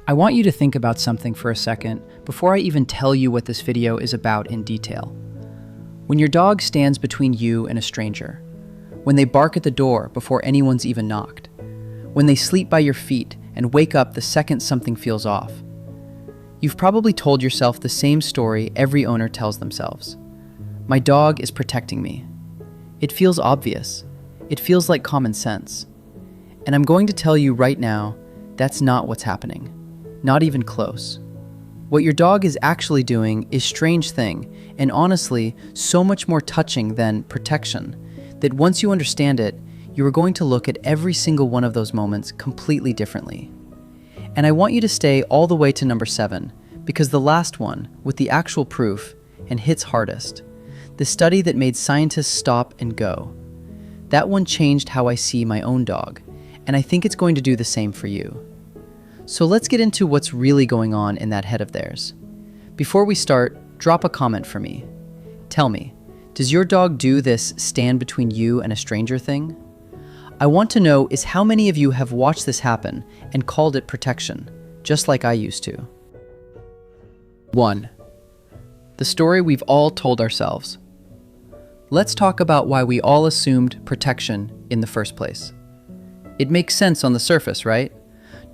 I want you to think about something for a second before I even tell you what this video is about in detail. When your dog stands between you and a stranger, when they bark at the door before anyone's even knocked, when they sleep by your feet and wake up the second something feels off, you've probably told yourself the same story every owner tells themselves. My dog is protecting me. It feels obvious. It feels like common sense. And I'm going to tell you right now, that's not what's happening. Not even close. What your dog is actually doing is a strange thing, and honestly, so much more touching than protection, that once you understand it, you are going to look at every single one of those moments completely differently. And I want you to stay all the way to number 7, because the last one, with the actual proof, and hits hardest, the study that made scientists stop and go. That one changed how I see my own dog, and I think it's going to do the same for you. So let's get into what's really going on in that head of theirs. Before we start, drop a comment for me. Tell me, does your dog do this stand between you and a stranger thing? I want to know is how many of you have watched this happen and called it protection, just like I used to. 1. The story we've all told ourselves. Let's talk about why we all assumed protection in the first place. It makes sense on the surface, right?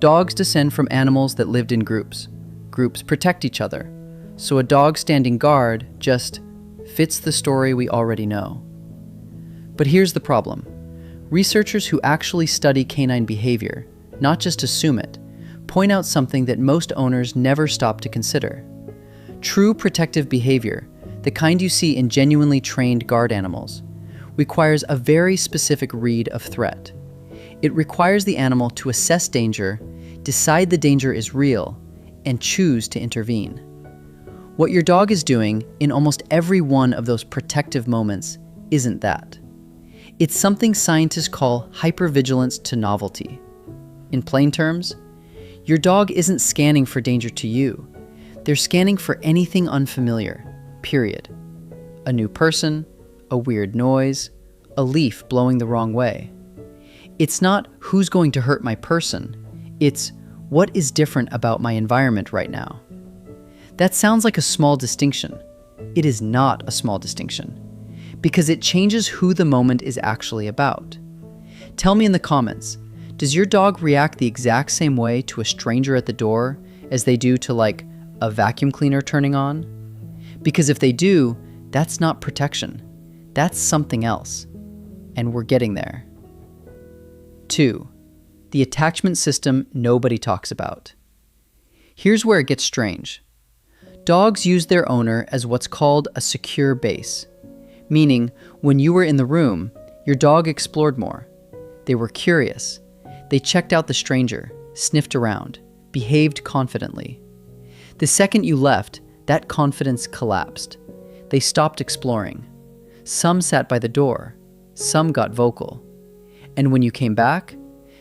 Dogs descend from animals that lived in groups. Groups protect each other. So a dog standing guard just fits the story we already know. But here's the problem. Researchers who actually study canine behavior, not just assume it, point out something that most owners never stop to consider. True protective behavior, the kind you see in genuinely trained guard animals, requires a very specific read of threat. It requires the animal to assess danger, decide the danger is real, and choose to intervene. What your dog is doing in almost every one of those protective moments isn't that. It's something scientists call hypervigilance to novelty. In plain terms, your dog isn't scanning for danger to you. They're scanning for anything unfamiliar, period. A new person, a weird noise, a leaf blowing the wrong way. It's not who's going to hurt my person, it's what is different about my environment right now. That sounds like a small distinction. It is not a small distinction, because it changes who the moment is actually about. Tell me in the comments, does your dog react the exact same way to a stranger at the door as they do to like a vacuum cleaner turning on? Because if they do, that's not protection. That's something else. And we're getting there. 2. The attachment system nobody talks about. Here's where it gets strange. Dogs use their owner as what's called a secure base, meaning when you were in the room, your dog explored more. They were curious. They checked out the stranger, sniffed around, behaved confidently. The second you left, that confidence collapsed. They stopped exploring. Some sat by the door. Some got vocal. And when you came back,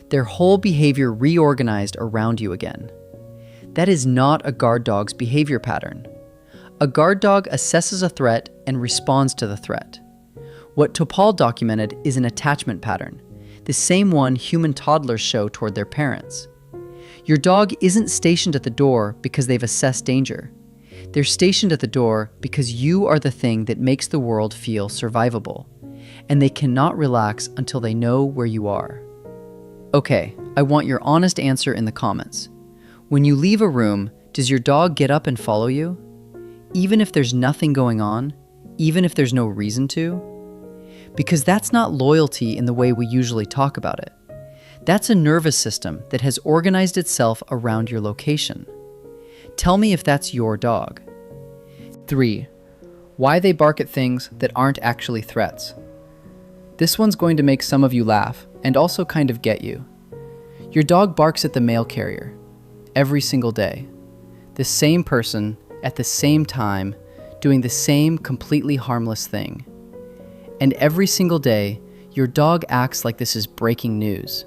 their whole behavior reorganized around you again. That is not a guard dog's behavior pattern. A guard dog assesses a threat and responds to the threat. What Topál documented is an attachment pattern, the same one human toddlers show toward their parents. Your dog isn't stationed at the door because they've assessed danger. They're stationed at the door because you are the thing that makes the world feel survivable, and they cannot relax until they know where you are. Okay, I want your honest answer in the comments. When you leave a room, does your dog get up and follow you? Even if there's nothing going on? Even if there's no reason to? Because that's not loyalty in the way we usually talk about it. That's a nervous system that has organized itself around your location. Tell me if that's your dog. 3. Why they bark at things that aren't actually threats. This one's going to make some of you laugh and also kind of get you. Your dog barks at the mail carrier every single day. The same person at the same time doing the same completely harmless thing. And every single day, your dog acts like this is breaking news.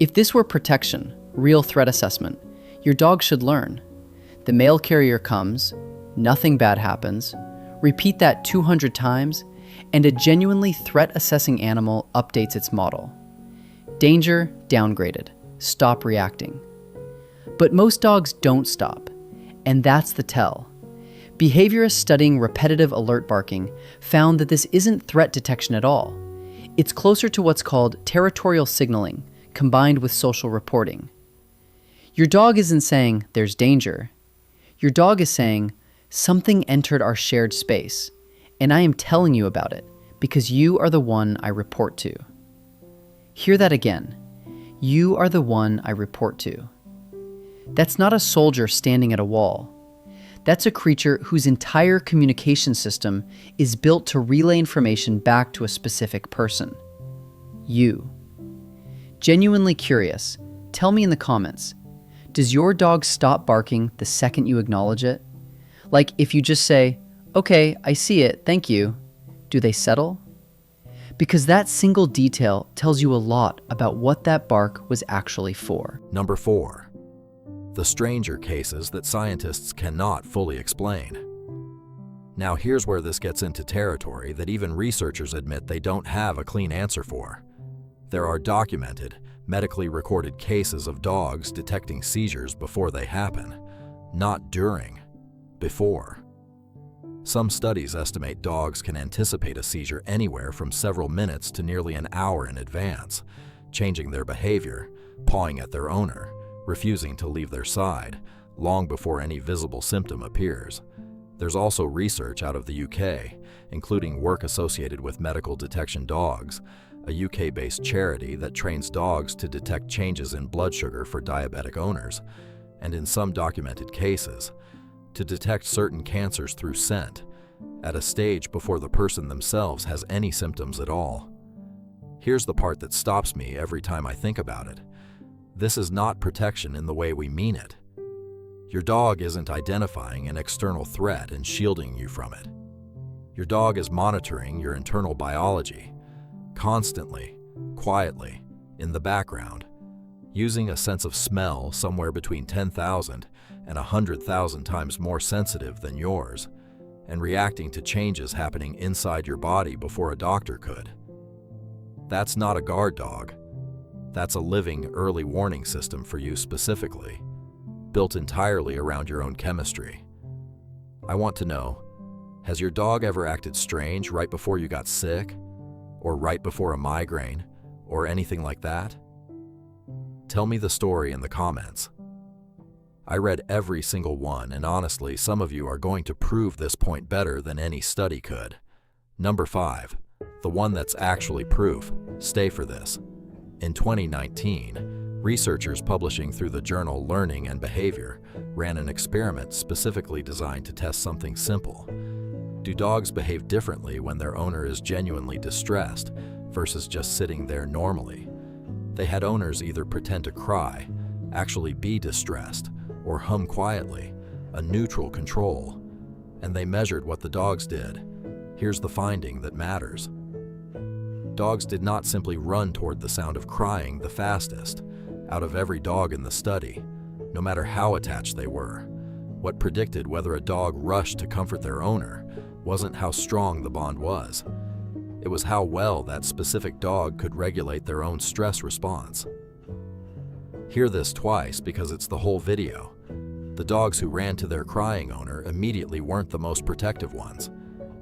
If this were protection, real threat assessment, your dog should learn. The mail carrier comes, nothing bad happens, repeat that 200 times, and a genuinely threat-assessing animal updates its model. Danger downgraded. Stop reacting. But most dogs don't stop, and that's the tell. Behaviorists studying repetitive alert barking found that this isn't threat detection at all. It's closer to what's called territorial signaling, combined with social reporting. Your dog isn't saying, "There's danger." Your dog is saying, "Something entered our shared space, and I am telling you about it because you are the one I report to." Hear that again. You are the one I report to. That's not a soldier standing at a wall. That's a creature whose entire communication system is built to relay information back to a specific person. You. Genuinely curious, tell me in the comments, does your dog stop barking the second you acknowledge it? Like if you just say, "Okay, I see it, thank you," do they settle? Because that single detail tells you a lot about what that bark was actually for. Number 4. The stranger cases that scientists cannot fully explain. Now here's where this gets into territory that even researchers admit they don't have a clean answer for. There are documented, medically recorded cases of dogs detecting seizures before they happen, not during, before. Some studies estimate dogs can anticipate a seizure anywhere from several minutes to nearly an hour in advance, changing their behavior, pawing at their owner, refusing to leave their side, long before any visible symptom appears. There's also research out of the UK, including work associated with medical detection dogs, a UK-based charity that trains dogs to detect changes in blood sugar for diabetic owners, and in some documented cases, to detect certain cancers through scent, at a stage before the person themselves has any symptoms at all. Here's the part that stops me every time I think about it. This is not protection in the way we mean it. Your dog isn't identifying an external threat and shielding you from it. Your dog is monitoring your internal biology, constantly, quietly, in the background, using a sense of smell somewhere between 10,000 and 100,000 times more sensitive than yours, and reacting to changes happening inside your body before a doctor could. That's not a guard dog. That's a living early warning system for you specifically, built entirely around your own chemistry. I want to know, has your dog ever acted strange right before you got sick, or right before a migraine, or anything like that? Tell me the story in the comments. I read every single one, and honestly, some of you are going to prove this point better than any study could. Number 5, the one that's actually proof. Stay for this. In 2019, researchers publishing through the journal Learning and Behavior ran an experiment specifically designed to test something simple. Do dogs behave differently when their owner is genuinely distressed versus just sitting there normally? They had owners either pretend to cry, actually be distressed, or hum quietly, a neutral control, and they measured what the dogs did. Here's the finding that matters. Dogs did not simply run toward the sound of crying the fastest, out of every dog in the study, no matter how attached they were. What predicted whether a dog rushed to comfort their owner wasn't how strong the bond was. It was how well that specific dog could regulate their own stress response. Hear this twice because it's the whole video. The dogs who ran to their crying owner immediately weren't the most protective ones.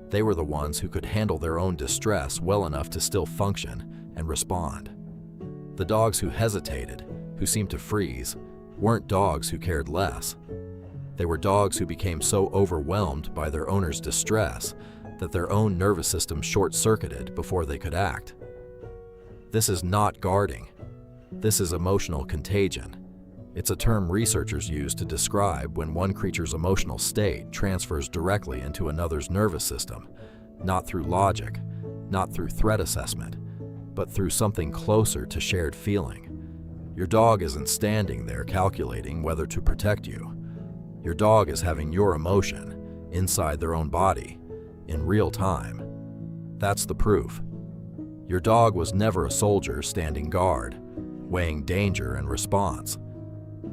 They were the ones who could handle their own distress well enough to still function and respond. The dogs who hesitated, who seemed to freeze, weren't dogs who cared less. They were dogs who became so overwhelmed by their owner's distress that their own nervous system short-circuited before they could act. This is not guarding. This is emotional contagion. It's a term researchers use to describe when one creature's emotional state transfers directly into another's nervous system, not through logic, not through threat assessment, but through something closer to shared feeling. Your dog isn't standing there calculating whether to protect you. Your dog is having your emotion inside their own body, in real time. That's the proof. Your dog was never a soldier standing guard, weighing danger and response.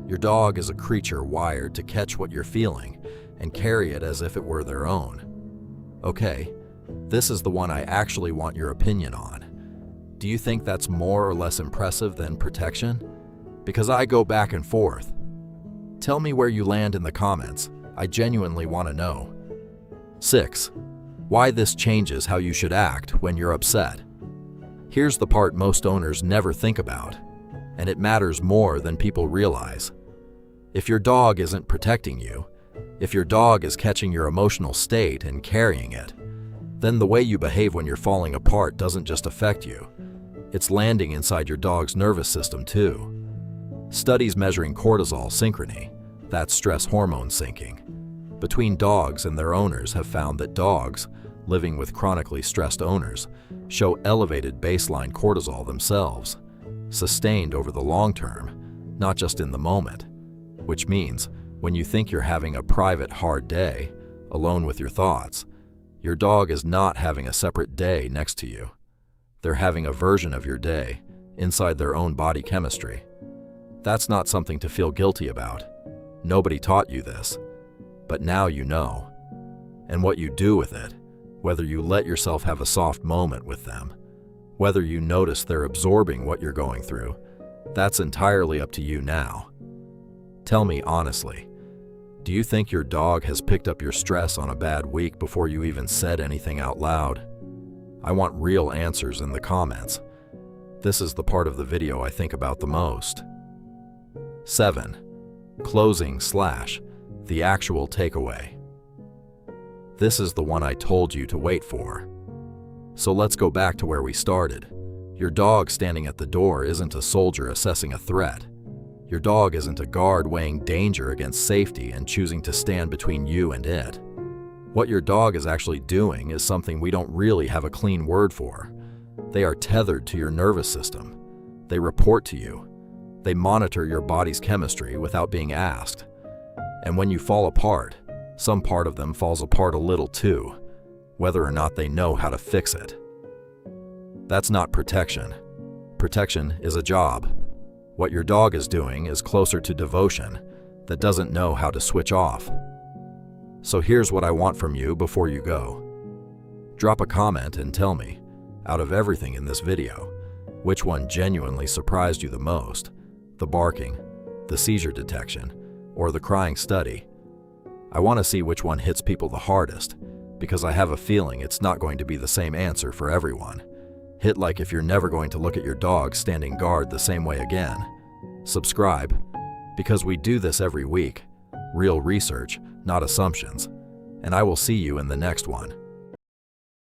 Your dog is a creature wired to catch what you're feeling and carry it as if it were their own. Okay, this is the one I actually want your opinion on. Do you think that's more or less impressive than protection? Because I go back and forth. Tell me where you land in the comments. I genuinely want to know. 6. Why this changes how you should act when you're upset. Here's the part most owners never think about, and it matters more than people realize. If your dog isn't protecting you, if your dog is catching your emotional state and carrying it, then the way you behave when you're falling apart doesn't just affect you. It's landing inside your dog's nervous system too. Studies measuring cortisol synchrony, that's stress hormone syncing, between dogs and their owners have found that dogs living with chronically stressed owners show elevated baseline cortisol themselves, sustained over the long term, not just in the moment, which means when you think you're having a private hard day, alone with your thoughts, your dog is not having a separate day next to you. They're having a version of your day inside their own body chemistry. That's not something to feel guilty about. Nobody taught you this, but now you know. And what you do with it, whether you let yourself have a soft moment with them, whether you notice they're absorbing what you're going through, that's entirely up to you now. Tell me honestly, do you think your dog has picked up your stress on a bad week before you even said anything out loud? I want real answers in the comments. This is the part of the video I think about the most. 7. Closing / the actual takeaway. This is the one I told you to wait for. So let's go back to where we started. Your dog standing at the door isn't a soldier assessing a threat. Your dog isn't a guard weighing danger against safety and choosing to stand between you and it. What your dog is actually doing is something we don't really have a clean word for. They are tethered to your nervous system. They report to you. They monitor your body's chemistry without being asked. And when you fall apart, some part of them falls apart a little too, whether or not they know how to fix it. That's not protection. Protection is a job. What your dog is doing is closer to devotion that doesn't know how to switch off. So here's what I want from you before you go. Drop a comment and tell me, out of everything in this video, which one genuinely surprised you the most: the barking, the seizure detection, or the crying study. I want to see which one hits people the hardest, because I have a feeling it's not going to be the same answer for everyone. Hit like if you're never going to look at your dog standing guard the same way again. Subscribe, because we do this every week. Real research, not assumptions. And I will see you in the next one.